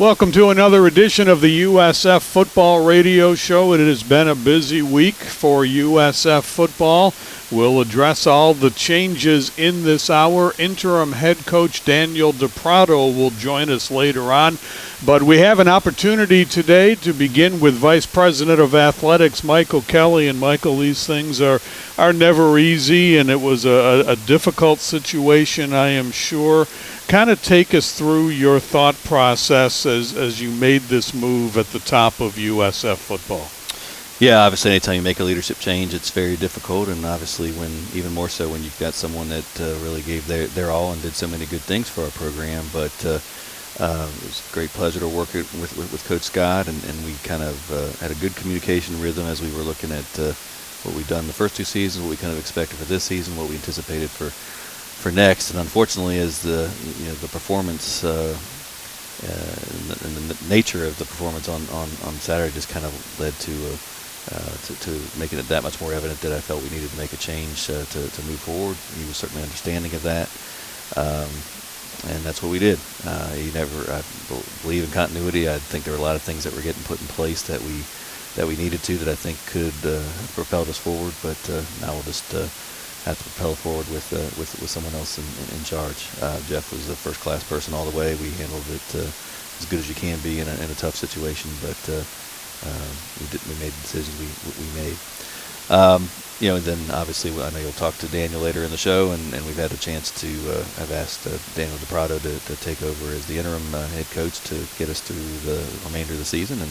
Welcome to another edition of the USF Football Radio Show. It has been a busy week for USF football. We'll address all the changes in this hour. Interim head coach Daniel Prato will join us later on. But we have an opportunity today to begin with Vice President of Athletics Michael Kelly. And Michael, these things are never easy, and it was a difficult situation, I am sure. Kind of take us through your thought process as you made this move at the top of USF football. Yeah, obviously anytime you make a leadership change, it's very difficult, and obviously even more so when you've got someone that really gave their all and did so many good things for our program. But it was a great pleasure to work with Coach Scott, and we kind of had a good communication rhythm as we were looking at what we've done the first two seasons, what we kind of expected for this season, what we anticipated for next. And unfortunately, as the performance and the nature of the performance on Saturday just kind of led to making it that much more evident that I felt we needed to make a change to move forward. He was certainly understanding of that, and that's what we did. I believe in continuity. I think there were a lot of things that were getting put in place that we needed to, that I think could have propelled us forward. But now we'll just have to propel forward with someone else in charge. Jeff was a first-class person all the way. We handled it as good as you can be in a tough situation, but we made the decisions we made. Then obviously I know you'll talk to Daniel later in the show, and we've had a chance to have asked Daniel Prato to take over as the interim head coach to get us through the remainder of the season, and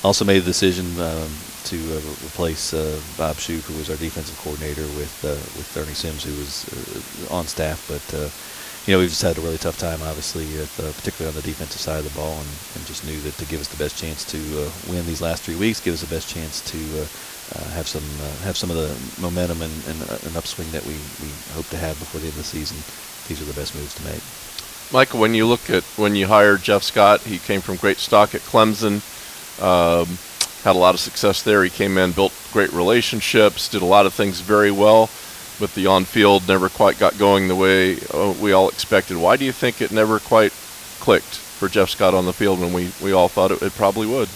also made the decision to replace Bob Shoup, who was our defensive coordinator, with Ernie Sims, who was on staff. But we've just had a really tough time, obviously, particularly on the defensive side of the ball, and just knew that to give us the best chance to win these last 3 weeks, give us the best chance to have some of the momentum and an upswing that we hope to have before the end of the season. These are the best moves to make. Michael, when you look at when you hired Jeff Scott, he came from great stock at Clemson. Had a lot of success there. He came in, built great relationships, did a lot of things very well, but the on-field never quite got going the way we all expected. Why do you think it never quite clicked for Jeff Scott on the field when we all thought it probably would?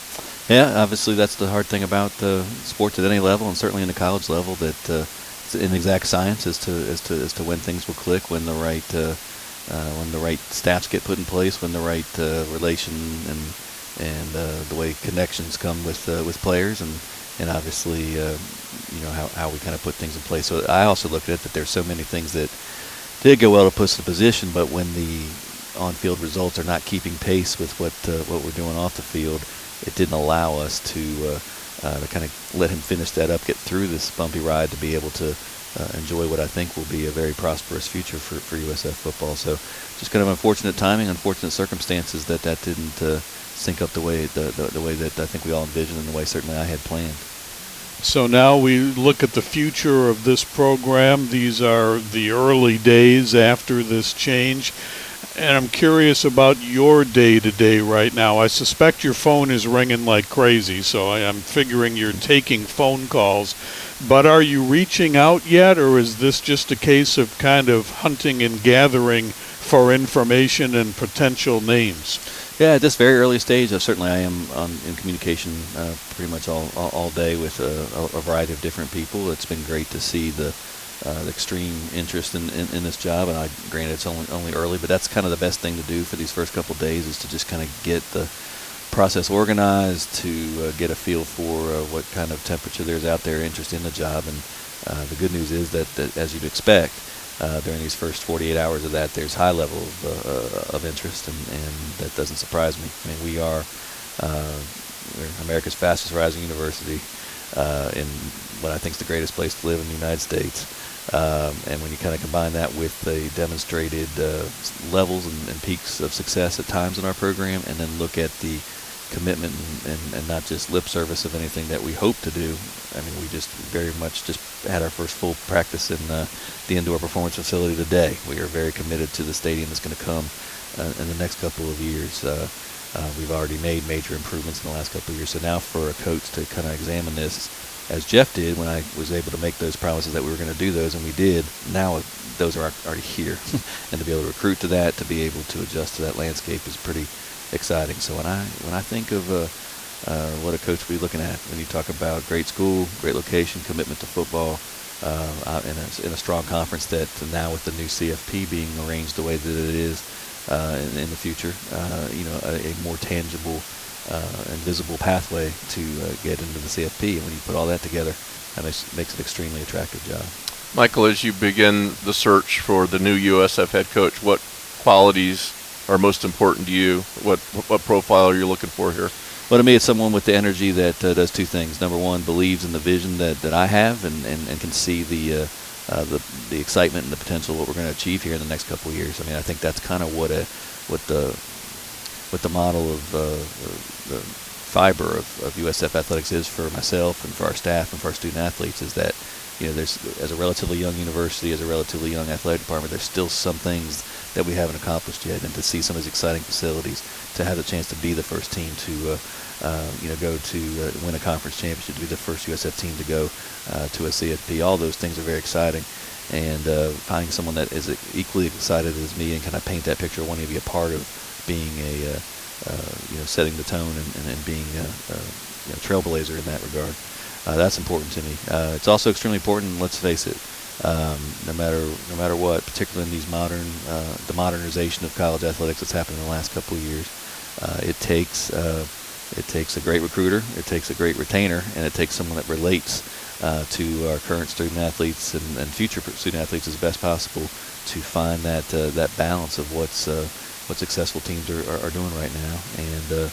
Yeah, obviously that's the hard thing about sports at any level, and certainly in the college level, that it's an exact science as to when things will click, when the right staffs get put in place, when the right relation and the way connections come with players, and obviously how we kind of put things in place. So I also look at it that there's so many things that did go well to put us in a position, but when the on-field results are not keeping pace with what we're doing off the field, it didn't allow us to kind of let him finish that up, get through this bumpy ride, to be able to enjoy what I think will be a very prosperous future for USF football. So just kind of unfortunate timing, unfortunate circumstances that didn't sync up the way that I think we all envisioned, and the way certainly I had planned. So now we look at the future of this program. These are the early days after this change, and I'm curious about your day-to-day right now. I suspect your phone is ringing like crazy, so I'm figuring you're taking phone calls. But are you reaching out yet, or is this just a case of kind of hunting and gathering for information and potential names? Yeah, at this very early stage, certainly I am in communication pretty much all day with a variety of different people. It's been great to see the extreme interest in this job, and granted it's only early, but that's kind of the best thing to do for these first couple of days, is to just kind of get the process organized, to get a feel for what kind of temperature there's out there, interest in the job. And the good news is that as you'd expect, during these first 48 hours of that, there's high level of interest, and that doesn't surprise me. I mean, we're America's fastest rising university, in what I think is the greatest place to live in the United States. And when you kind of combine that with the demonstrated levels and peaks of success at times in our program, and then look at the commitment and not just lip service of anything that we hope to do. I mean, we just very much just had our first full practice in the indoor performance facility today. We are very committed to the stadium that's going to come in the next couple of years. We've already made major improvements in the last couple of years. So now for a coach to kind of examine this, as Jeff did when I was able to make those promises that we were going to do those, and we did, now those are already here. And to be able to recruit to that, to be able to adjust to that landscape is pretty exciting. So when I think of what a coach will be looking at when you talk about great school, great location, commitment to football, in a strong conference that now with the new CFP being arranged the way that it is in the future, a more tangible and visible pathway to get into the CFP. And when you put all that together, that makes it an extremely attractive job. Michael, as you begin the search for the new USF head coach, what qualities are most important to you? What profile are you looking for here? Well, to me, it's someone with the energy that does two things. Number one, believes in the vision that I have and can see the excitement and the potential of what we're going to achieve here in the next couple of years. I mean, I think that's kind of what the model of the fiber of USF athletics is for myself and for our staff and for our student athletes, is that there's, as a relatively young university, as a relatively young athletic department, there's still some things that we haven't accomplished yet, and to see some of these exciting facilities, to have the chance to be the first team to go to win a conference championship, to be the first USF team to go to a CFP, all those things are very exciting. And finding someone that is equally excited as me and kind of paint that picture of wanting to be a part of being setting the tone and being a trailblazer in that regard. That's important to me. It's also extremely important, let's face it, no matter what, particularly in these the modernization of college athletics that's happened in the last couple of years. It takes a great recruiter, it takes a great retainer, and it takes someone that relates to our current student athletes and future student athletes as best possible to find that balance of what successful teams are doing right now. And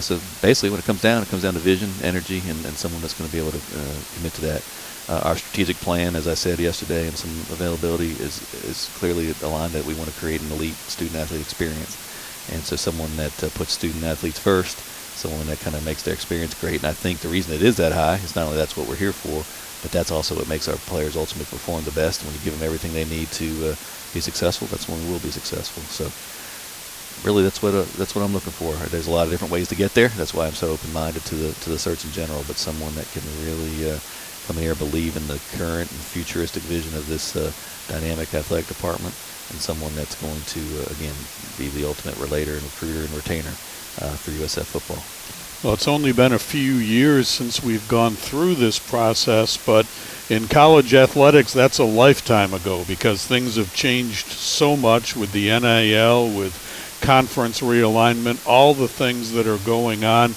so basically when it comes down to vision, energy, and someone that's going to be able to commit to that. Our strategic plan, as I said yesterday, and some availability is clearly aligned that we want to create an elite student-athlete experience. And so someone that puts student-athletes first, someone that kind of makes their experience great. And I think the reason it is that high is not only that's what we're here for, but that's also what makes our players ultimately perform the best. And when you give them everything they need to be successful, that's when we will be successful. So really, that's what I'm looking for. There's a lot of different ways to get there. That's why I'm so open-minded to the search in general. But someone that can really come here, believe in the current and futuristic vision of this dynamic athletic department, and someone that's going to again be the ultimate relator and recruiter and retainer for USF football. Well, it's only been a few years since we've gone through this process, but in college athletics, that's a lifetime ago because things have changed so much with the NIL, with conference realignment, all the things that are going on.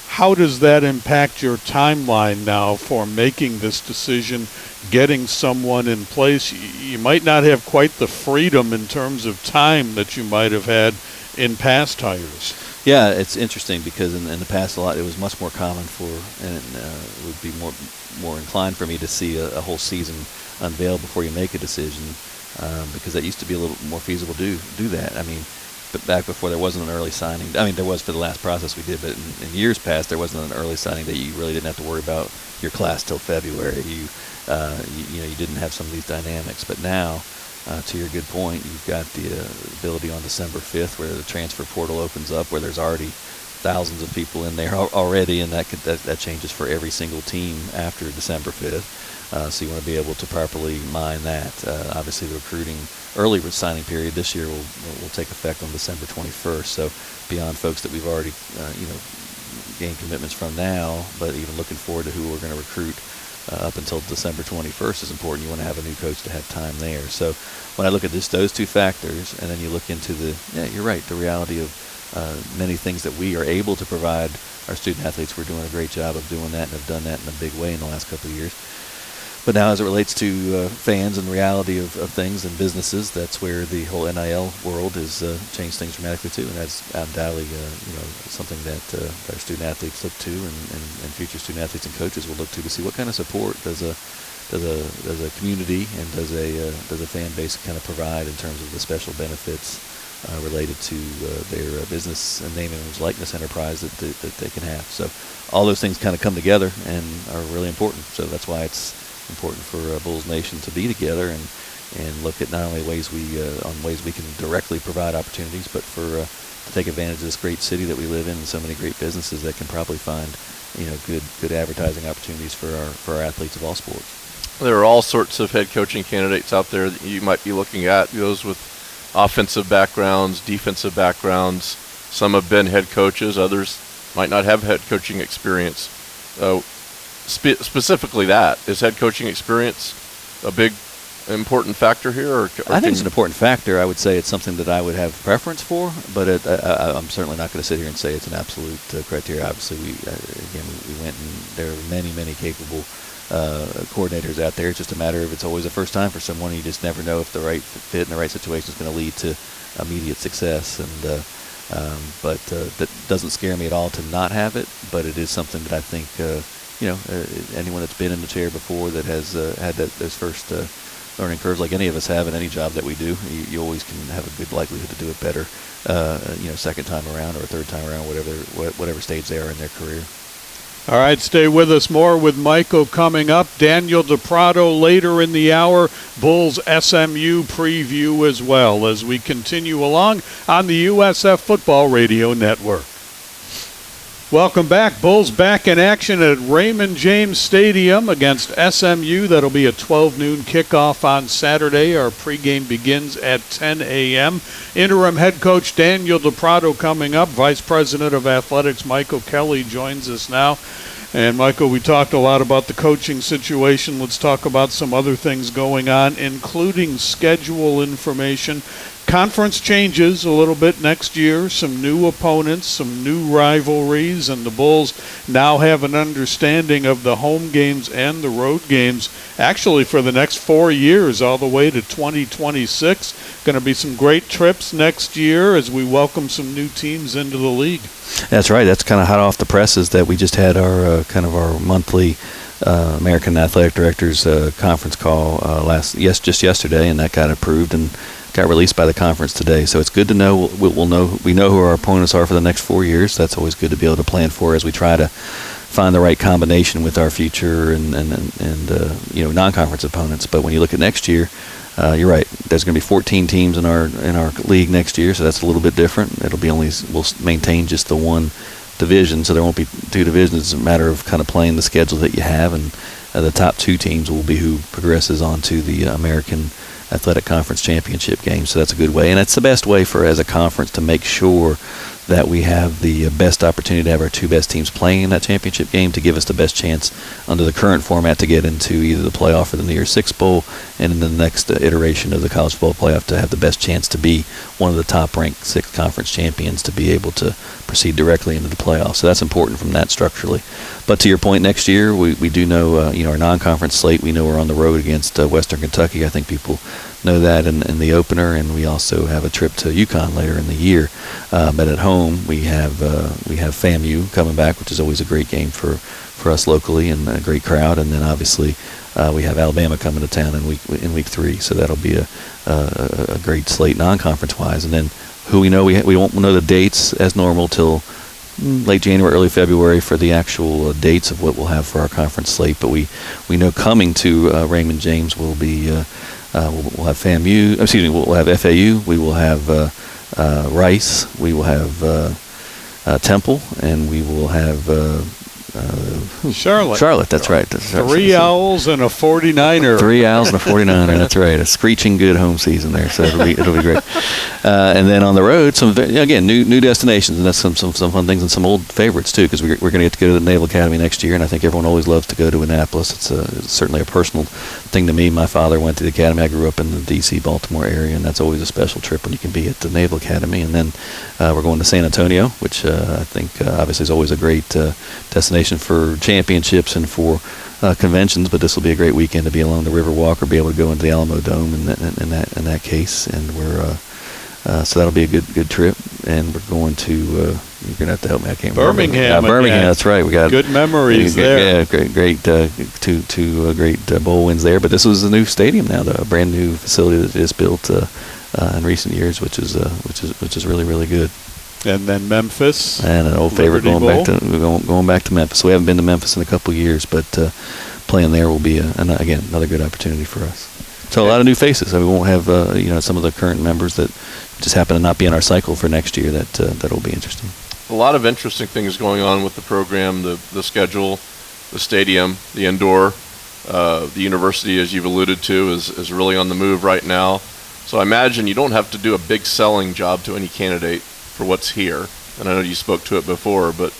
How does that impact your timeline now for making this decision, getting someone in place? You might not have quite the freedom in terms of time that you might have had in past hires. Yeah, it's interesting because in the past it was much more common and it would be more inclined for me to see a whole season unveiled before you make a decision, because that used to be a little more feasible to do that. I mean, but back before there wasn't an early signing. I mean, there was for the last process we did, but in years past there wasn't an early signing that you really didn't have to worry about your class till February. You didn't have some of these dynamics. But now, to your good point, you've got the ability on December 5th where the transfer portal opens up, where there's already thousands of people in there already, and that changes for every single team after December 5th. So you want to be able to properly mine that. Obviously, the recruiting early signing period this year will take effect on December 21st. So beyond folks that we've already gained commitments from now, but even looking forward to who we're going to recruit up until December 21st is important. You want to have a new coach to have time there. So when I look at those two factors, and then you look into you're right, the reality of many things that we are able to provide our student athletes. We're doing a great job of doing that and have done that in a big way in the last couple of years. But now as it relates to fans and reality of things and businesses, that's where the whole NIL world has changed things dramatically too. And that's undoubtedly something that our student athletes look to and future student athletes and coaches will look to see what kind of support does a community and does a fan base kind of provide in terms of the special benefits related to their business and name, image, likeness enterprise that they can have. So all those things kind of come together and are really important. So that's why it's important for Bulls Nation to be together and look at not only ways we can directly provide opportunities, but to take advantage of this great city that we live in and so many great businesses that can probably find good advertising opportunities for our athletes of all sports. There are all sorts of head coaching candidates out there that you might be looking at, those with offensive backgrounds, defensive backgrounds. Some have been head coaches. Others might not have head coaching experience. Specifically, is head coaching experience a big important factor here? Or I think it's an important factor. I would say it's something that I would have preference for, but I'm certainly not going to sit here and say it's an absolute criteria. Obviously, we went and there are many capable coordinators out there. It's just a matter of it's always a first time for someone. You just never know if the right fit in the right situation is going to lead to immediate success. And but that doesn't scare me at all to not have it. But it is something that I think anyone that's been in the chair before that has had those first learning curves, like any of us have in any job that we do, you always can have a good likelihood to do it better, second time around or third time around, whatever stage they are in their career. All right, stay with us. More with Michael coming up. Daniel Prato later in the hour. Bulls SMU preview as well as we continue along on the USF Football Radio Network. Welcome back. Bulls back in action at Raymond James Stadium against SMU. That'll be a 12 noon kickoff on Saturday. Our pregame begins at 10 a.m. Interim head coach Daniel Prato coming up. Vice President of Athletics Michael Kelly joins us now. And Michael, we talked a lot about the coaching situation. Let's talk about some other things going on, including schedule information. Conference changes a little bit next year, some new opponents, some new rivalries, and the Bulls now have an understanding of the home games and the road games actually for the next 4 years all the way to 2026. Going to be some great trips next year as we welcome some new teams into the league. That's right. That's kind of hot off the presses that we just had our our monthly American Athletic Directors conference call just yesterday, and that got approved and got released by the conference today. So it's good to know. We know who our opponents are for the next 4 years. That's always good to be able to plan for as we try to find the right combination with our future and non-conference opponents. But when you look at next year, you're right. There's going to be 14 teams in our league next year, so that's a little bit different. We'll maintain just the one division, so there won't be two divisions. It's a matter of kind of playing the schedule that you have, and the top two teams will be who progresses on to the American Athletic Conference Championship game. So that's a good way, and it's the best way for as a conference to make sure that we have the best opportunity to have our two best teams playing in that championship game to give us the best chance under the current format to get into either the playoff or the New Year's Six Bowl, and in the next iteration of the college football playoff to have the best chance to be one of the top-ranked six conference champions to be able to proceed directly into the playoff. So that's important from that structurally. But to your point, next year we do know our non-conference slate. We know we're on the road against Western Kentucky. I think people know that in the opener, and we also have a trip to UConn later in the year. But at home we have FAMU coming back, which is always a great game for us locally and a great crowd. And then obviously we have Alabama coming to town in week 3, so that'll be a great slate non-conference wise. And then who we know we won't know the dates as normal till late January, early February for the actual dates of what we'll have for our conference slate. But we know coming to Raymond James will be we'll have FAMU. Excuse me, we'll have FAU. We will have Rice. We will have Temple, and we will have Charlotte. That's right. Three Owls and a 49er. 3 Owls and a 49er. That's right. A screeching good home season there. So it'll be great. And then on the road, some new destinations, and that's some fun things and some old favorites too, because we're going to get to go to the Naval Academy next year, and I think everyone always loves to go to Annapolis. It's certainly a personal thing to me. My father went to the academy. I grew up in the D.C., Baltimore area, and that's always a special trip when you can be at the Naval Academy. And then we're going to San Antonio, which I think obviously is always a great destination for championships and for conventions, but this will be a great weekend to be along the Riverwalk or be able to go into the Alamo Dome in that case. And we're so that'll be a good trip. And we're going to you're gonna have to help me. I can't remember. Birmingham. That's right. We got good memories there. Yeah, great two great bowl wins there. But this was a new stadium now, a brand new facility that is built in recent years, which is really good. And then Memphis, and an old favorite going back to Memphis. We haven't been to Memphis in a couple of years, but playing there will be another good opportunity for us. So a lot of new faces. We won't have some of the current members that just happen to not be in our cycle for next year. That'll be interesting. A lot of interesting things going on with the program, the schedule, the stadium, the indoor, the university, as you've alluded to, is really on the move right now. So I imagine you don't have to do a big selling job to any candidate for what's here. and I know you spoke to it before, but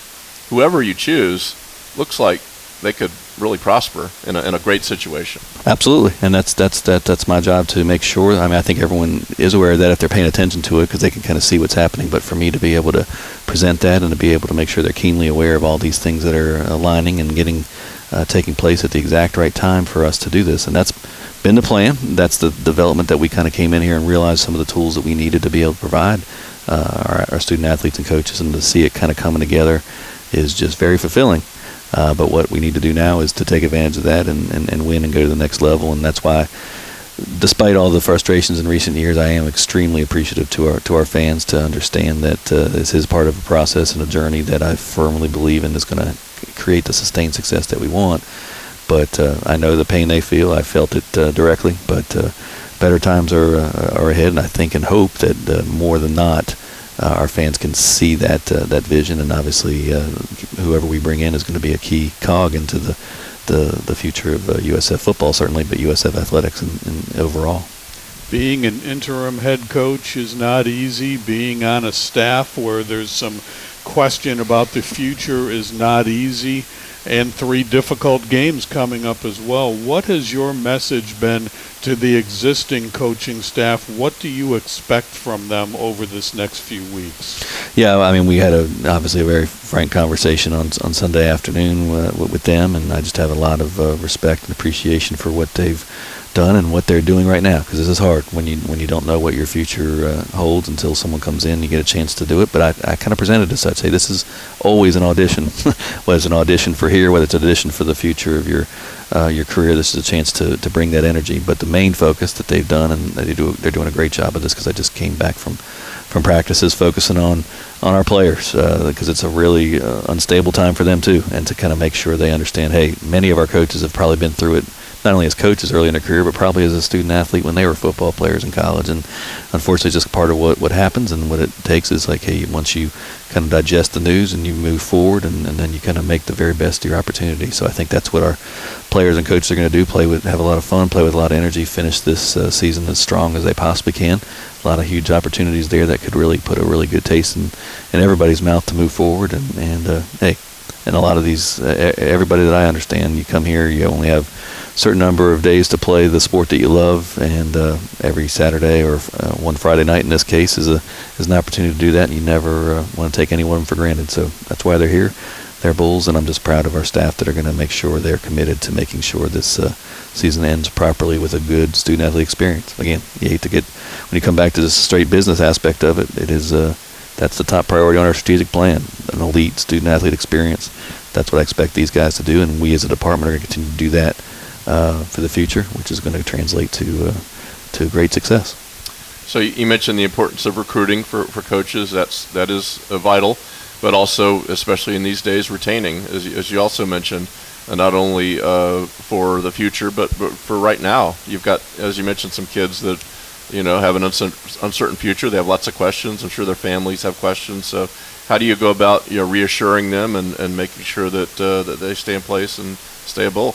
whoever you choose looks like they could really prosper in a great situation. Absolutely, and that's my job to make sure. I mean, I think everyone is aware of that if they're paying attention to it, because they can kind of see what's happening. But for me to be able to present that and to be able to make sure they're keenly aware of all these things that are aligning and taking place at the exact right time for us to do this, and that's been the plan. That's the development that we kind of came in here and realized some of the tools that we needed to be able to provide our student athletes and coaches, and to see it kind of coming together is just very fulfilling. But what we need to do now is to take advantage of that and win and go to the next level. And that's why, despite all the frustrations in recent years, I am extremely appreciative to our fans to understand that this is part of a process and a journey that I firmly believe in is going to create the sustained success that we want. But I know the pain they feel. I felt it directly. But better times are ahead, and I think and hope that more than not, our fans can see that vision, and obviously whoever we bring in is going to be a key cog into the future of USF football, certainly, but USF athletics and overall. Being an interim head coach is not easy. Being on a staff where there's some question about the future is not easy. And 3 difficult games coming up as well. What has your message been to the existing coaching staff? What do you expect from them over this next few weeks? Yeah, I mean, we had obviously a very frank conversation on Sunday afternoon with them, and I just have a lot of respect and appreciation for what they've done and what they're doing right now, because this is hard when you don't know what your future holds until someone comes in and you get a chance to do it. But I kind of presented it as such. Hey, this is always an audition. Whether it's an audition for here, whether it's an audition for the future of your career, this is a chance to bring that energy. But the main focus that they've done, and they're doing a great job of this, because I just came back from practices focusing on our players, because it's a really unstable time for them too, and to kind of make sure they understand, hey, many of our coaches have probably been through it, not only as coaches early in their career, but probably as a student athlete when they were football players in college. And unfortunately, just part of what happens, and what it takes is like, hey, once you kind of digest the news and you move forward, and then you kind of make the very best of your opportunity. So I think that's what our players and coaches are going to do: have a lot of fun, play with a lot of energy, finish this season as strong as they possibly can. A lot of huge opportunities there that could really put a really good taste in everybody's mouth to move forward. And hey, and a lot of these, everybody that I understand, you come here, you only have certain number of days to play the sport that you love, and every Saturday or one Friday night in this case is an opportunity to do that, and you never want to take any one of them for granted. So that's why they're here. They're Bulls, and I'm just proud of our staff that are going to make sure they're committed to making sure this season ends properly with a good student-athlete experience. Again, you hate to get, when you come back to the straight business aspect of it, it is that's the top priority on our strategic plan, an elite student-athlete experience. That's what I expect these guys to do, and we as a department are going to continue to do that for the future, which is going to translate to great success. So you mentioned the importance of recruiting for coaches. That is vital, but also, especially in these days, retaining, as you also mentioned, not only for the future, but for right now. You've got, as you mentioned, some kids that have an uncertain future. They have lots of questions. I'm sure their families have questions. So how do you go about reassuring them and making sure that they stay in place and stay a Bull?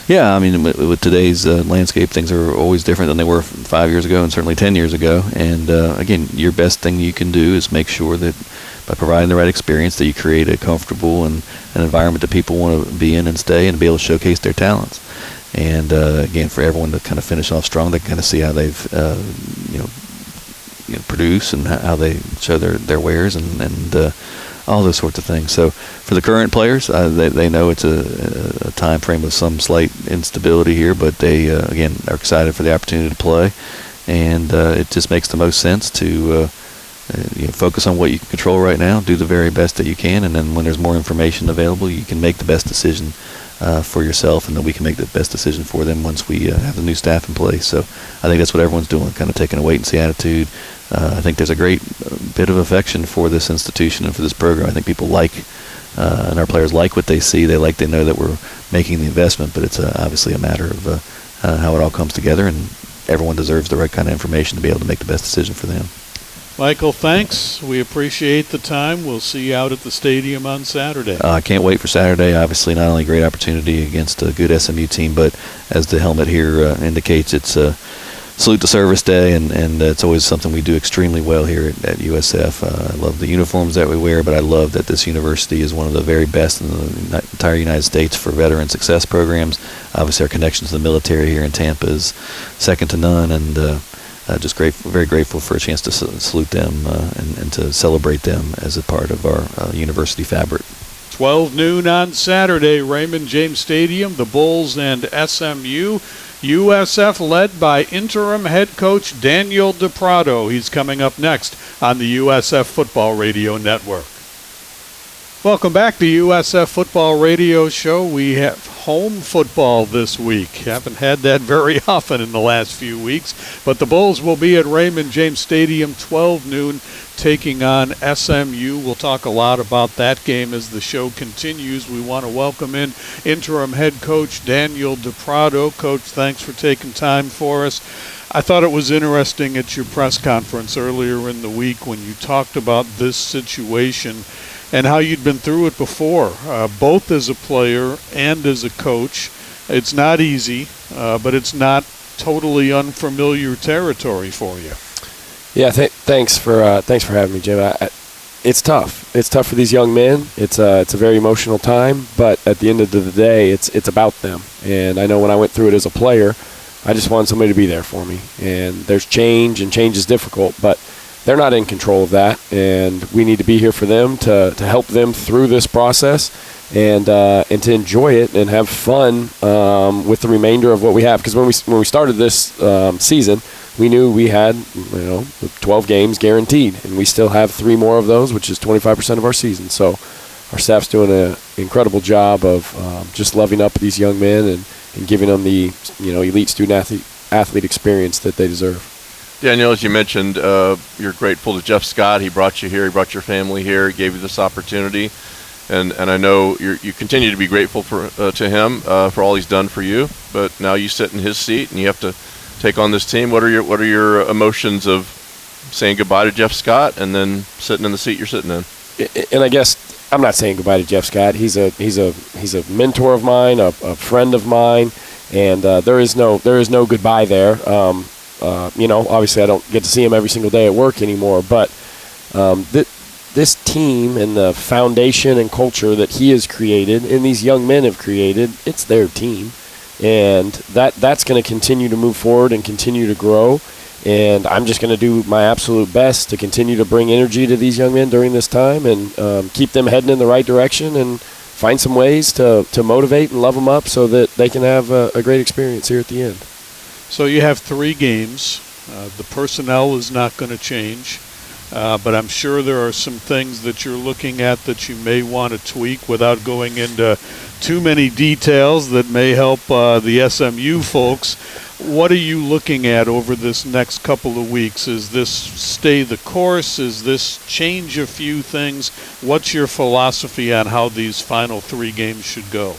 Yeah, I mean, with today's landscape, things are always different than they were 5 years ago and certainly 10 years ago. And again, your best thing you can do is make sure that by providing the right experience, that you create a comfortable and an environment that people want to be in and stay and be able to showcase their talents. And again, for everyone to kind of finish off strong, they kind of see how they've produce and how they show their wares and all those sorts of things. So for the current players, they know it's a time frame of some slight instability here, but they again are excited for the opportunity to play, and it just makes the most sense to focus on what you can control right now, do the very best that you can, and then when there's more information available, you can make the best decision for yourself, and then we can make the best decision for them once we have the new staff in place. So I think that's what everyone's doing, kind of taking a wait-and-see attitude. I think there's a great bit of affection for this institution and for this program. I think people and our players like what they see. They know that we're making the investment, but it's obviously a matter of how it all comes together, and everyone deserves the right kind of information to be able to make the best decision for them. Michael, thanks. We appreciate the time. We'll see you out at the stadium on Saturday. I can't wait for Saturday. Obviously, not only a great opportunity against a good SMU team, but as the helmet here indicates, it's salute to Service Day, and it's always something we do extremely well here at USF. I love the uniforms that we wear, but I love that this university is one of the very best in the entire United States for veteran success programs. Obviously, our connection to the military here in Tampa is second to none, and just grateful, very grateful for a chance to salute them and to celebrate them as a part of our university fabric. 12 noon on Saturday, Raymond James Stadium, the Bulls and SMU. USF led by interim head coach Daniel Prato. He's coming up next on the USF Football Radio Network. Welcome back to USF Football Radio Show. We have home football this week. Haven't had that very often in the last few weeks, but the Bulls will be at Raymond James Stadium 12 noon taking on SMU. We'll talk a lot about that game as the show continues. We want to welcome in interim head coach Daniel Prato. Coach, thanks for taking time for us. I thought it was interesting at your press conference earlier in the week when you talked about this situation and how you'd been through it before, both as a player and as a coach. It's not easy, but it's not totally unfamiliar territory for you. Yeah, thanks for having me, Jim. It's tough. It's tough for these young men. It's a very emotional time, but at the end of the day, it's about them. And I know when I went through it as a player, I just wanted somebody to be there for me. And there's change, and change is difficult, but they're not in control of that, and we need to be here for them to help them through this process and to enjoy it and have fun with the remainder of what we have. Because when we started this season, we knew we had 12 games guaranteed, and we still have 3 more of those, which is 25% of our season. So our staff's doing an incredible job of just loving up these young men and giving them the elite student athlete experience that they deserve. Daniel, as you mentioned, you're grateful to Jeff Scott. He brought you here. He brought your family here. He gave you this opportunity, and I know you continue to be grateful to him for all he's done for you. But now you sit in his seat, and you have to take on this team. What are your emotions of saying goodbye to Jeff Scott and then sitting in the seat you're sitting in? And I guess I'm not saying goodbye to Jeff Scott. He's a mentor of mine, a friend of mine, and there is no goodbye there. Obviously I don't get to see him every single day at work anymore, but this team and the foundation and culture that he has created and these young men have created, it's their team. And that's going to continue to move forward and continue to grow. And I'm just going to do my absolute best to continue to bring energy to these young men during this time and keep them heading in the right direction and find some ways to motivate and love them up so that they can have a great experience here at the end. So you have 3 games. The personnel is not going to change, but I'm sure there are some things that you're looking at that you may want to tweak without going into too many details that may help the SMU folks. What are you looking at over this next couple of weeks? Is this stay the course? Is this change a few things? What's your philosophy on how these final 3 games should go?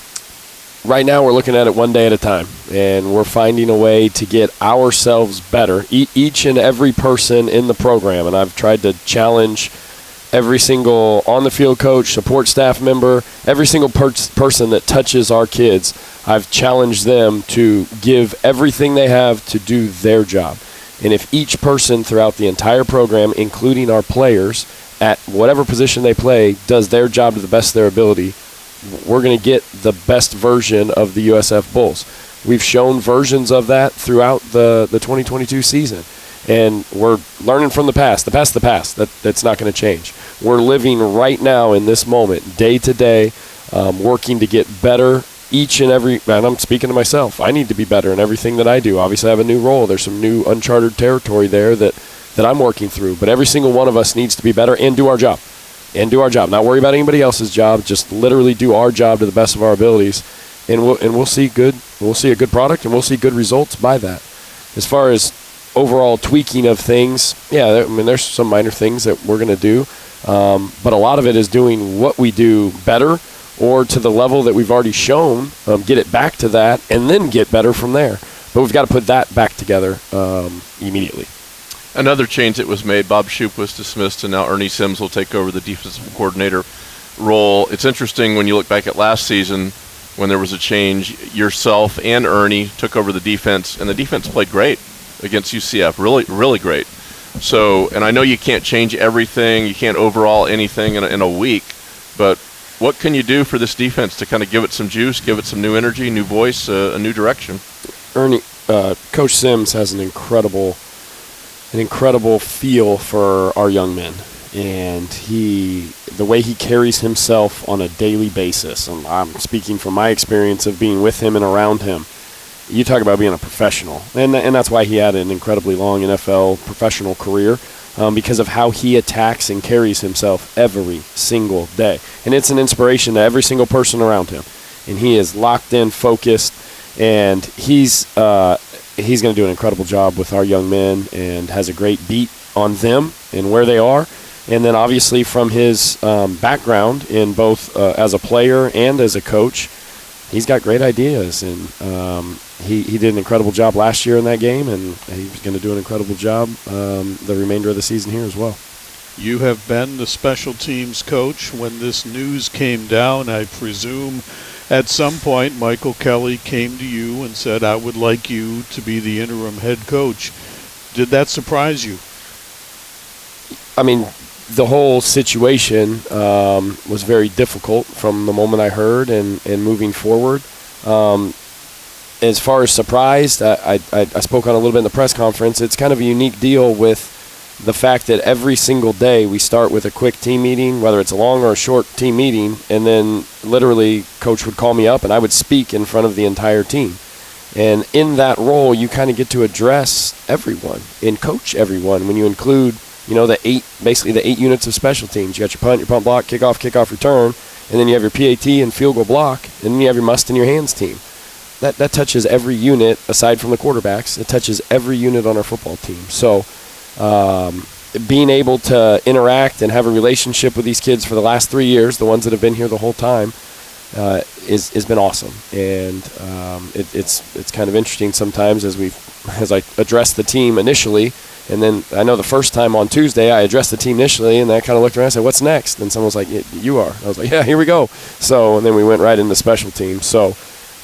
Right now we're looking at it one day at a time, and we're finding a way to get ourselves better, each and every person in the program. And I've tried to challenge every single on-the-field coach, support staff member, every single person that touches our kids. I've challenged them to give everything they have to do their job. And if each person throughout the entire program, including our players, at whatever position they play, does their job to the best of their ability, we're going to get the best version of the USF Bulls. We've shown versions of that throughout the 2022 season, and we're learning from the past. The past. That's not going to change. We're living right now in this moment, day to day, working to get better each and every, and I'm speaking to myself, I need to be better in everything that I do. Obviously, I have a new role. There's some new uncharted territory there that I'm working through, but every single one of us needs to be better and do our job. Not worry about anybody else's job. Just literally do our job to the best of our abilities, and we'll see a good product, and we'll see good results by that. As far as overall tweaking of things, there's some minor things that we're going to do, but a lot of it is doing what we do better or to the level that we've already shown, get it back to that, and then get better from there. But we've got to put that back together immediately. Another change that was made, Bob Shoup was dismissed, and now Ernie Sims will take over the defensive coordinator role. It's interesting when you look back at last season when there was a change, yourself and Ernie took over the defense, and the defense played great. against UCF. Really, really great. So, and I know you can't change everything. You can't overhaul anything in a week. But what can you do for this defense to kind of give it some juice, give it some new energy, new voice, a new direction? Ernie, Coach Sims has an incredible feel for our young men. And the way he carries himself on a daily basis, and I'm speaking from my experience of being with him and around him, you talk about being a professional. And that's why he had an incredibly long NFL professional career, because of how he attacks and carries himself every single day. And it's an inspiration to every single person around him. And he is locked in, focused, and he's going to do an incredible job with our young men and has a great beat on them and where they are. And then obviously from his background in both as a player and as a coach, he's got great ideas. And he did an incredible job last year in that game, and he's going to do an incredible job the remainder of the season here as well. You have been the special teams coach. When this news came down, I presume at some point Michael Kelly came to you and said, I would like you to be the interim head coach. Did that surprise you? I mean, the whole situation was very difficult from the moment I heard and moving forward. As far as surprised, I spoke on a little bit in the press conference. It's kind of a unique deal with the fact that every single day we start with a quick team meeting, whether it's a long or a short team meeting, and then literally Coach would call me up and I would speak in front of the entire team. And in that role, you kind of get to address everyone and coach everyone when you include, the eight units of special teams. You got your punt, your punt block, kickoff, return, and then you have your PAT and field goal block, and then you have your must in your hands team. That touches every unit aside from the quarterbacks. It touches every unit on our football team. So being able to interact and have a relationship with these kids for the last 3 years, the ones that have been here the whole time, has been awesome. And it's kind of interesting sometimes as I address the team initially. And then I know the first time on Tuesday I addressed the team initially, and I kind of looked around and said, "What's next?" And someone was like, "You are." I was like, "Yeah, here we go." So, and then we went right into special teams. So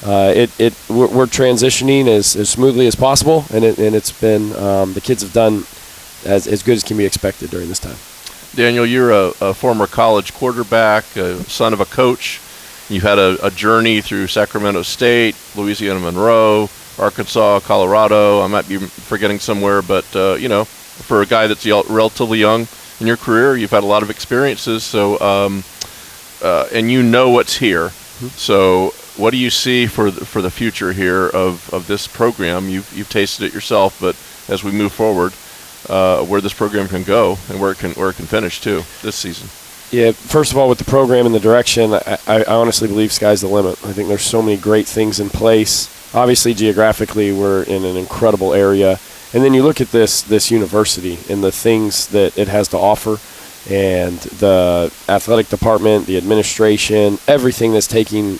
we're transitioning as smoothly as possible, and it's been the kids have done as good as can be expected during this time. Daniel, you're a former college quarterback, son of a coach. You had a journey through Sacramento State, Louisiana Monroe, Arkansas, Colorado. I might be forgetting somewhere, but for a guy that's relatively young in your career, you've had a lot of experiences. So, and you know what's here. Mm-hmm. So, what do you see for the future here of this program? You've tasted it yourself, but as we move forward, where this program can go and where it can finish too this season. Yeah, first of all, with the program and the direction, I honestly believe sky's the limit. I think there's so many great things in place. Obviously, geographically, we're in an incredible area. And then you look at this university and the things that it has to offer, and the athletic department, the administration, everything that's taking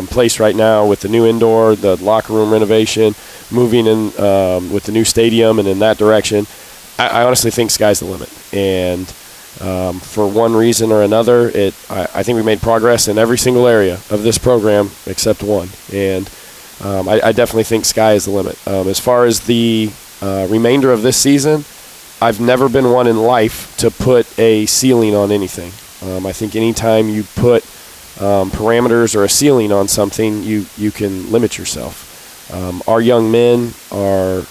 place right now with the new indoor, the locker room renovation, moving in with the new stadium and in that direction. I honestly think sky's the limit. And for one reason or another, I think we made progress in every single area of this program except one. And I definitely think sky is the limit. As far as the remainder of this season, I've never been one in life to put a ceiling on anything. I think anytime you put parameters or a ceiling on something, you can limit yourself. Our young men are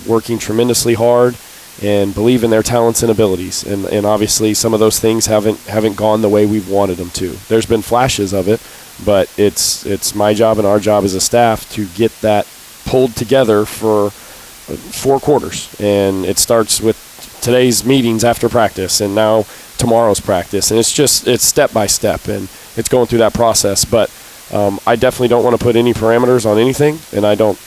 working tremendously hard and believe in their talents and abilities. And obviously some of those things haven't gone the way we've wanted them to. There's been flashes of it, but it's my job and our job as a staff to get that pulled together for 4 quarters. And it starts with today's meetings after practice and now tomorrow's practice. And it's step by step, and it's going through that process. But I definitely don't want to put any parameters on anything, and I don't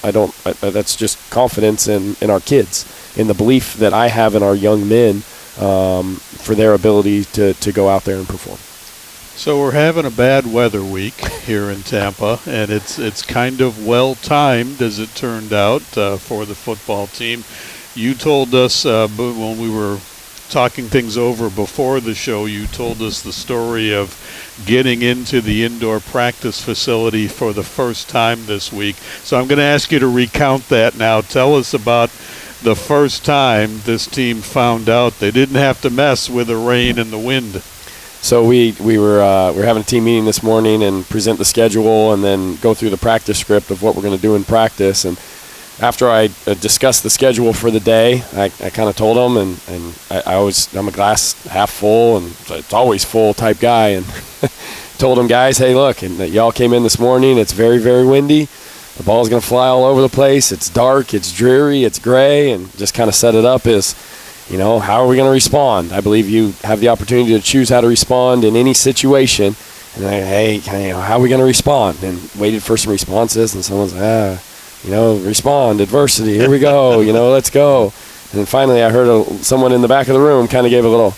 that's just confidence in our kids, in the belief that I have in our young men for their ability to go out there and perform. So we're having a bad weather week here in Tampa, and it's kind of well-timed, as it turned out, for the football team. You told us when we were talking things over before the show, you told us the story of getting into the indoor practice facility for the first time this week. So I'm going to ask you to recount that now. Tell us about the first time this team found out they didn't have to mess with the rain and the wind. So we were having a team meeting this morning and present the schedule and then go through the practice script of what we're going to do in practice. And after I discussed the schedule for the day, I kind of told them, and I'm a glass half full and it's always full type guy, and told them, guys, hey, look, and y'all came in this morning. It's very, very windy. The ball's going to fly all over the place. It's dark. It's dreary. It's gray, and just kind of set it up as, how are we going to respond? I believe you have the opportunity to choose how to respond in any situation. And hey, how are we going to respond? And waited for some responses, and someone's respond, adversity, here we go, let's go. And then finally I heard someone in the back of the room kind of gave a little,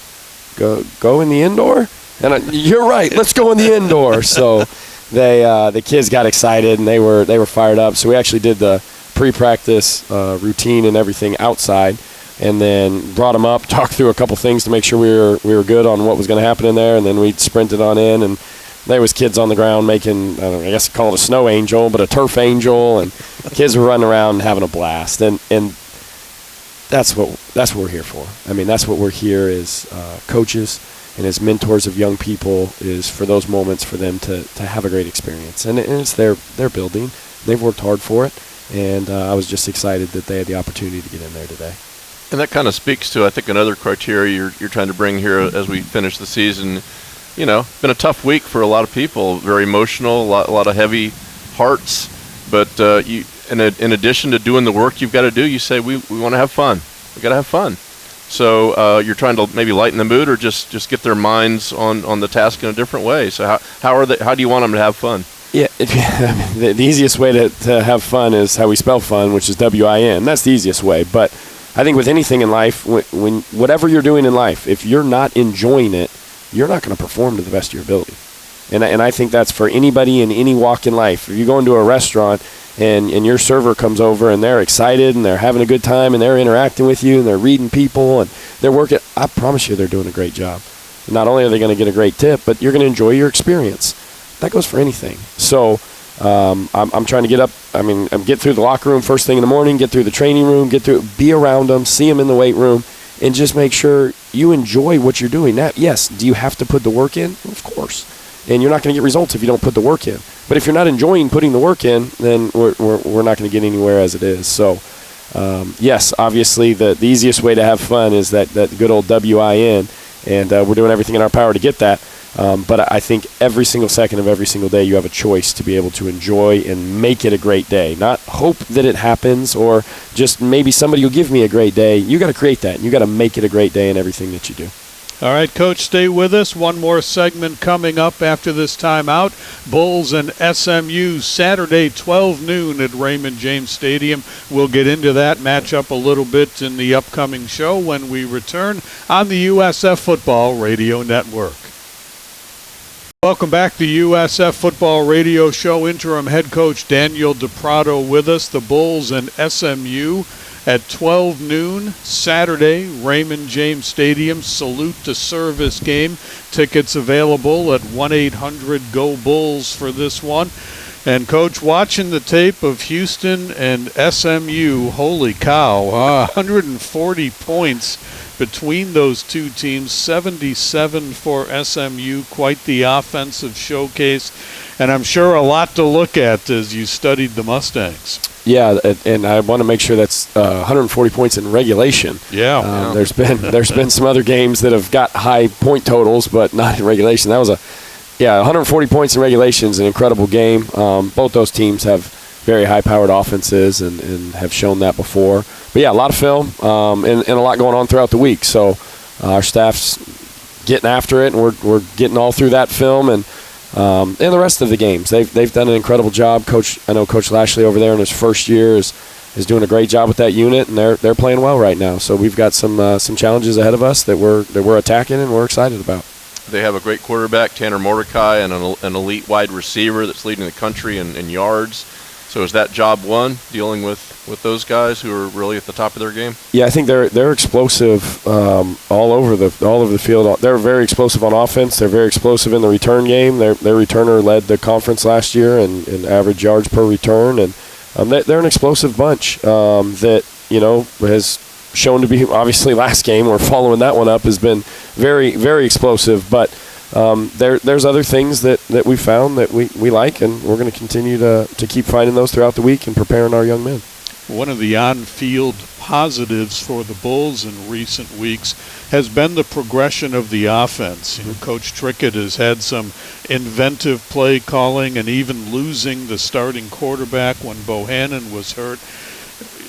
go in the indoor? And you're right, let's go in the indoor. So the kids got excited, and they were fired up. So we actually did the pre-practice routine and everything outside, and then brought them up, talked through a couple things to make sure we were good on what was going to happen in there, and then we sprinted on in, and there was kids on the ground making, I guess call it a snow angel, but a turf angel, and kids were running around and having a blast, and that's what we're here for. I mean, that's what we're here as coaches and as mentors of young people, is for those moments for them to have a great experience, and it's their building. They've worked hard for it, and I was just excited that they had the opportunity to get in there today. And that kind of speaks to, I think, another criteria you're trying to bring here as we finish the season. Been a tough week for a lot of people, very emotional, a lot of heavy hearts. But in addition to doing the work you've got to do, you say we want to have fun. We got to have fun. So you're trying to maybe lighten the mood, or just get their minds on the task in a different way. So how do you want them to have fun? Yeah, the easiest way to have fun is how we spell fun, which is WIN. That's the easiest way. But I think with anything in life, when whatever you're doing in life, if you're not enjoying it, you're not going to perform to the best of your ability. And I think that's for anybody in any walk in life. If you go into a restaurant and your server comes over and they're excited and they're having a good time and they're interacting with you and they're reading people and they're working, I promise you they're doing a great job. And not only are they going to get a great tip, but you're going to enjoy your experience. That goes for anything. So I'm trying to get through the locker room first thing in the morning, get through the training room, be around them, see them in the weight room, and just make sure you enjoy what you're doing. Now, yes, do you have to put the work in? Of course. And you're not going to get results if you don't put the work in. But if you're not enjoying putting the work in, then we're not going to get anywhere as it is. So, yes, obviously the easiest way to have fun is that good old WIN, and we're doing everything in our power to get that. But I think every single second of every single day you have a choice to be able to enjoy and make it a great day. Not hope that it happens or just maybe somebody will give me a great day. You got to create that. You got to make it a great day in everything that you do. All right, Coach, stay with us. One more segment coming up after this timeout. Bulls and SMU Saturday, 12 noon at Raymond James Stadium. We'll get into that matchup a little bit in the upcoming show when we return on the USF Football Radio Network. Welcome back to USF Football Radio Show. Interim head coach Daniel Prato with us. The Bulls and SMU at 12 noon Saturday, Raymond James Stadium. Salute to service game. Tickets available at 1-800-GO-BULLS for this one. And, Coach, watching the tape of Houston and SMU, holy cow, 140 points between those two teams, 77 for SMU, quite the offensive showcase. And I'm sure a lot to look at as you studied the Mustangs. Yeah, and I want to make sure that's 140 points in regulation. Yeah. There's been some other games that have got high point totals, but not in regulation. That was 140 points in regulation is an incredible game. Both those teams have very high-powered offenses and have shown that before. But, yeah, a lot of film and a lot going on throughout the week. So our staff's getting after it, and we're getting all through that film and the rest of the games. They've done an incredible job. I know Coach Lashley over there in his first year is doing a great job with that unit, and they're playing well right now. So we've got some challenges ahead of us that we're attacking and we're excited about. They have a great quarterback, Tanner Mordecai, and an elite wide receiver that's leading the country in yards. So is that job one, dealing with those guys who are really at the top of their game? Yeah, I think they're explosive all over the field. They're very explosive on offense. They're very explosive in the return game. Their returner led the conference last year in average yards per return, and they're an explosive bunch that has shown to be, obviously last game, we're following that one up, has been very, very explosive. But there's other things that we found that we like, and we're going to continue to keep finding those throughout the week and preparing our young men. One of the on-field positives for the Bulls in recent weeks has been the progression of the offense. Coach Trickett has had some inventive play calling, and even losing the starting quarterback when Bohannon was hurt.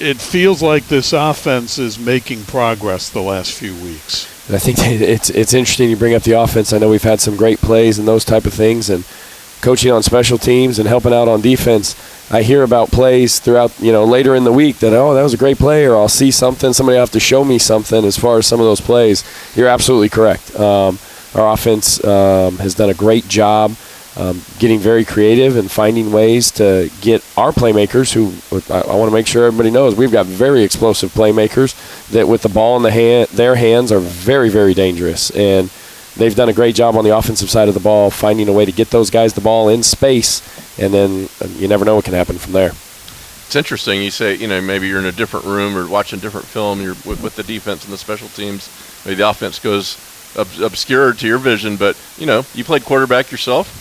It feels like this offense is making progress the last few weeks. And I think it's interesting you bring up the offense. I know we've had some great plays and those type of things, and coaching on special teams and helping out on defense. I hear about plays throughout, later in the week that, that was a great play, or I'll see something. Somebody will have to show me something as far as some of those plays. You're absolutely correct. Our offense has done a great job getting very creative and finding ways to get our playmakers, who I want to make sure everybody knows, we've got very explosive playmakers that with the ball in their hands are very, very dangerous. And they've done a great job on the offensive side of the ball, finding a way to get those guys the ball in space, and then you never know what can happen from there. It's interesting. You say, maybe you're in a different room or watching different film. You're with the defense and the special teams. Maybe the offense goes obscured to your vision, but, you played quarterback yourself.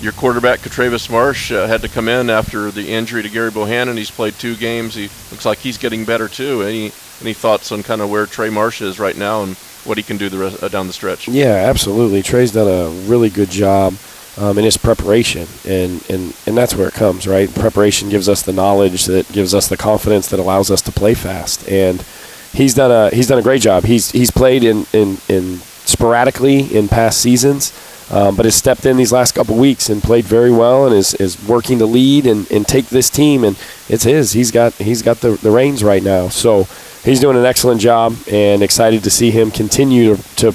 Your quarterback, Travis Marsh, had to come in after the injury to Gary Bohannon. He's played 2 games. He looks like he's getting better too. Any thoughts on kind of where Trey Marsh is right now and what he can do down the stretch? Yeah, absolutely. Trey's done a really good job in his preparation, and that's where it comes, right? Preparation gives us the knowledge, that gives us the confidence that allows us to play fast, and he's done a great job. He's played in sporadically in past seasons, but has stepped in these last couple weeks and played very well, and is working to lead and take this team, and it's his. He's got the reins right now, so he's doing an excellent job, and excited to see him continue to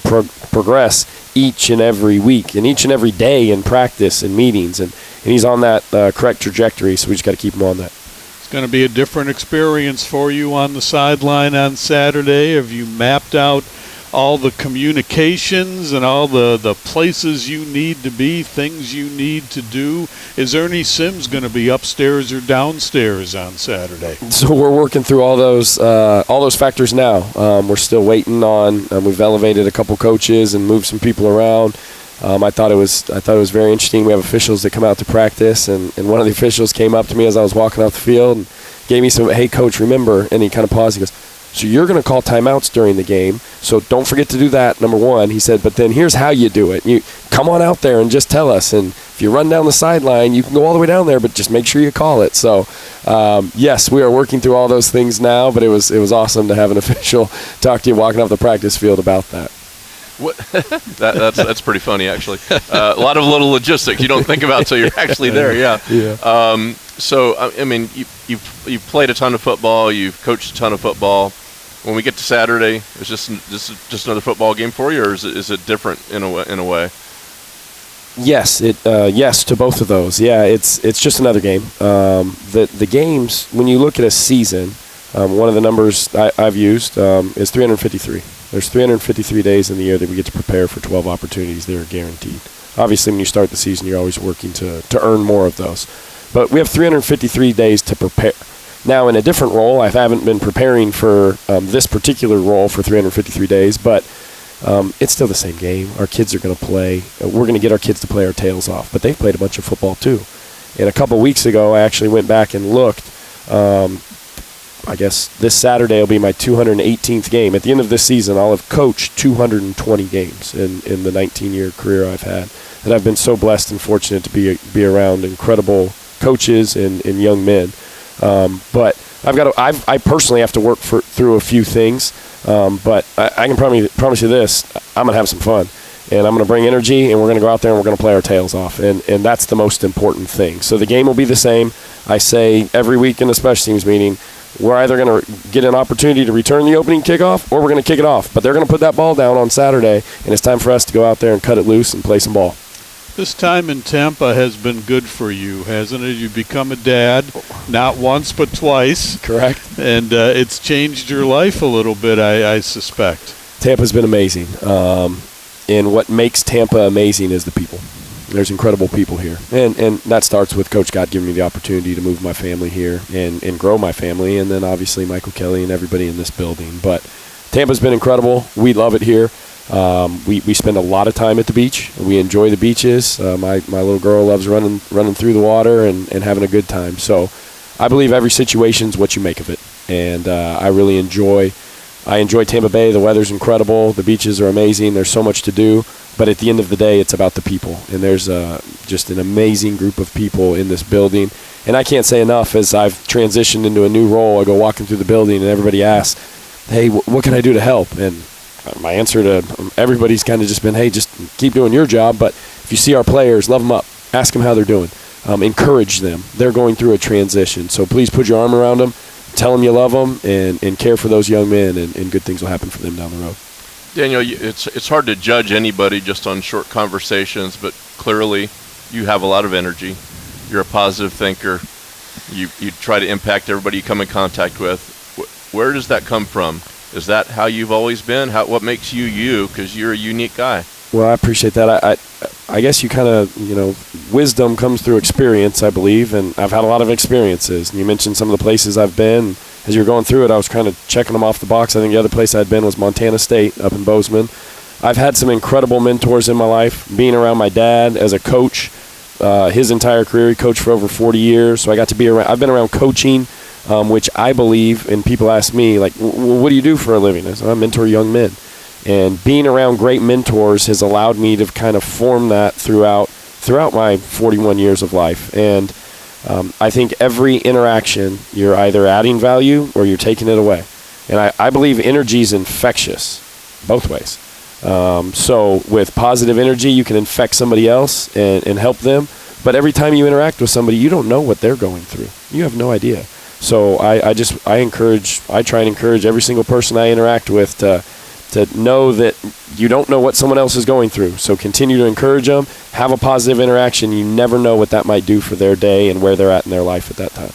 progress each and every week and each and every day in practice and meetings, and he's on that correct trajectory, so we just got to keep him on that. It's going to be a different experience for you on the sideline on Saturday. Have you mapped out all the communications and all the places you need to be, things you need to do? Is Ernie Sims going to be upstairs or downstairs on Saturday? So we're working through all those factors now. We're still waiting on. We've elevated a couple coaches and moved some people around. I thought it was very interesting. We have officials that come out to practice, and one of the officials came up to me as I was walking off the field and gave me some, "Hey, coach, remember?" And he kind of paused. He goes, "So you're going to call timeouts during the game, so don't forget to do that, number one." He said, "But then here's how you do it. You come on out there and just tell us. And if you run down the sideline, you can go all the way down there, but just make sure you call it." So, yes, we are working through all those things now, but it was awesome to have an official talk to you walking off the practice field about that. What? That's pretty funny, actually. A lot of little logistics you don't think about until you're actually there. Yeah. Yeah. So I mean, you've played a ton of football. You've coached a ton of football. When we get to Saturday, is just another football game for you, or is it different in a way? Yes, yes to both of those. Yeah, it's just another game. The games, when you look at a season, one of the numbers I've used is 353. There's 353 days in the year that we get to prepare for 12 opportunities that are guaranteed. Obviously, when you start the season, you're always working to earn more of those. But we have 353 days to prepare. Now, in a different role, I haven't been preparing for this particular role for 353 days, but it's still the same game. Our kids are going to play. We're going to get our kids to play our tails off, but they've played a bunch of football too. And a couple weeks ago, I actually went back and looked. I guess this Saturday will be my 218th game. At the end of this season, I'll have coached 220 games in the 19-year career I've had. And I've been so blessed and fortunate to be around incredible coaches and young men. But I personally have to work through a few things. But I can promise you this: I'm gonna have some fun, and I'm gonna bring energy, and we're gonna go out there and we're gonna play our tails off, and that's the most important thing. So the game will be the same. I say every week in the special teams meeting, we're either going to get an opportunity to return the opening kickoff or we're going to kick it off. But they're going to put that ball down on Saturday, and it's time for us to go out there and cut it loose and play some ball. This time in Tampa has been good for you, hasn't it? You've become a dad, not once but twice. Correct. And it's changed your life a little bit, I suspect. Tampa's been amazing. And what makes Tampa amazing is the people. There's incredible people here. And that starts with Coach Scott giving me the opportunity to move my family here and grow my family, and then obviously Michael Kelly and everybody in this building. But Tampa's been incredible. We love it here. We spend a lot of time at the beach. We enjoy the beaches. My little girl loves running through the water and having a good time. So I believe every situation's what you make of it. And I really enjoy Tampa Bay. The weather's incredible. The beaches are amazing. There's so much to do. But at the end of the day, it's about the people. And there's just an amazing group of people in this building. And I can't say enough, as I've transitioned into a new role, I go walking through the building and everybody asks, hey, what can I do to help? And my answer to everybody's kind of just been, hey, just keep doing your job. But if you see our players, love them up. Ask them how they're doing. Encourage them. They're going through a transition. So please put your arm around them. Tell them you love them and care for those young men, and good things will happen for them down the road. Daniel, it's hard to judge anybody just on short conversations, but clearly you have a lot of energy. You're a positive thinker. You try to impact everybody you come in contact with. Where does that come from? Is that how you've always been? What makes you you? Because you're a unique guy. Well, I appreciate that. I guess you kind of, wisdom comes through experience, I believe, and I've had a lot of experiences. And you mentioned some of the places I've been. As you were going through it, I was kind of checking them off the box. I think the other place I'd been was Montana State up in Bozeman. I've had some incredible mentors in my life. Being around my dad as a coach, his entire career, he coached for over 40 years. So I got to be around. I've been around coaching, which I believe, and people ask me, like, what do you do for a living? I said, I mentor young men. And being around great mentors has allowed me to kind of form that throughout my 41 years of life. And I think every interaction, you're either adding value or you're taking it away. And I believe energy is infectious, both ways. So with positive energy, you can infect somebody else and help them. But every time you interact with somebody, you don't know what they're going through. You have no idea. So I try and encourage every single person I interact with to know that you don't know what someone else is going through. So continue to encourage them, have a positive interaction. You never know what that might do for their day and where they're at in their life at that time.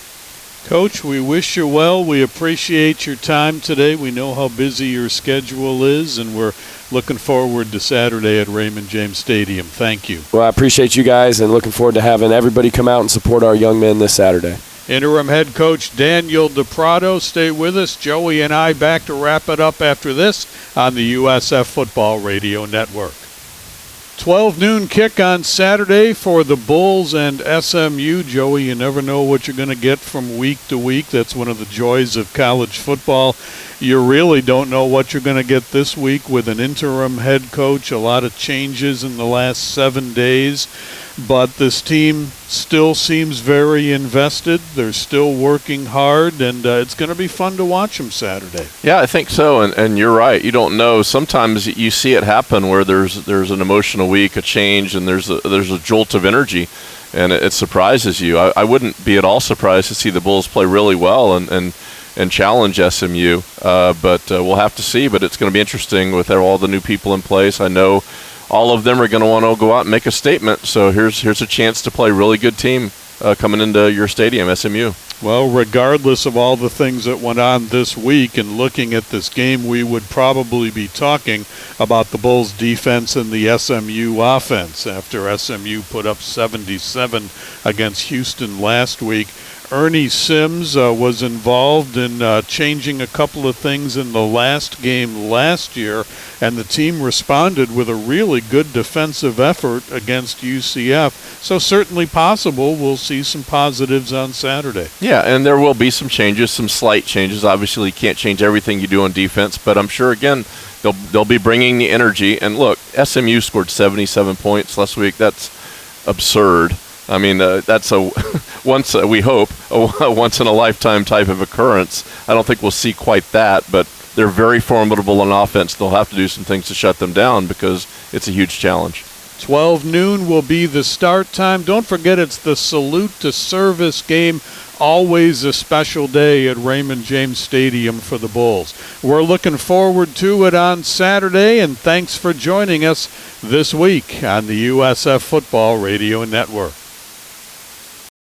Coach, we wish you well. We appreciate your time today. We know how busy your schedule is, and we're looking forward to Saturday at Raymond James Stadium. Thank you. Well, I appreciate you guys, and looking forward to having everybody come out and support our young men this Saturday. Interim head coach Daniel Prato. Stay with us. Joey and I back to wrap it up after this on the USF Football Radio Network. 12 noon kick on Saturday for the Bulls and SMU. Joey, you never know what you're going to get from week to week. That's one of the joys of college football. You really don't know what you're going to get this week with an interim head coach. A lot of changes in the last 7 days. But this team still seems very invested. They're still working hard, and it's going to be fun to watch them Saturday. Yeah, I think so, and you're right. You don't know. Sometimes you see it happen where there's an emotional week, a change, and there's a jolt of energy, and it surprises you. I wouldn't be at all surprised to see the Bulls play really well and challenge SMU, but we'll have to see. But it's going to be interesting with all the new people in place. I know all of them are going to want to go out and make a statement. So here's a chance to play a really good team coming into your stadium, SMU. Well, regardless of all the things that went on this week and looking at this game, we would probably be talking about the Bulls' defense and the SMU offense after SMU put up 77 against Houston last week. Ernie Sims was involved in changing a couple of things in the last game last year, and the team responded with a really good defensive effort against UCF. So certainly possible we'll see some positives on Saturday. Yeah, and there will be some changes, some slight changes. Obviously, you can't change everything you do on defense, but I'm sure, again, they'll be bringing the energy. And look, SMU scored 77 points last week. That's absurd. I mean, that's we hope, a once-in-a-lifetime type of occurrence. I don't think we'll see quite that, but they're very formidable on offense. They'll have to do some things to shut them down because it's a huge challenge. 12 noon will be the start time. Don't forget, it's the Salute to Service game. Always a special day at Raymond James Stadium for the Bulls. We're looking forward to it on Saturday, and thanks for joining us this week on the USF Football Radio Network.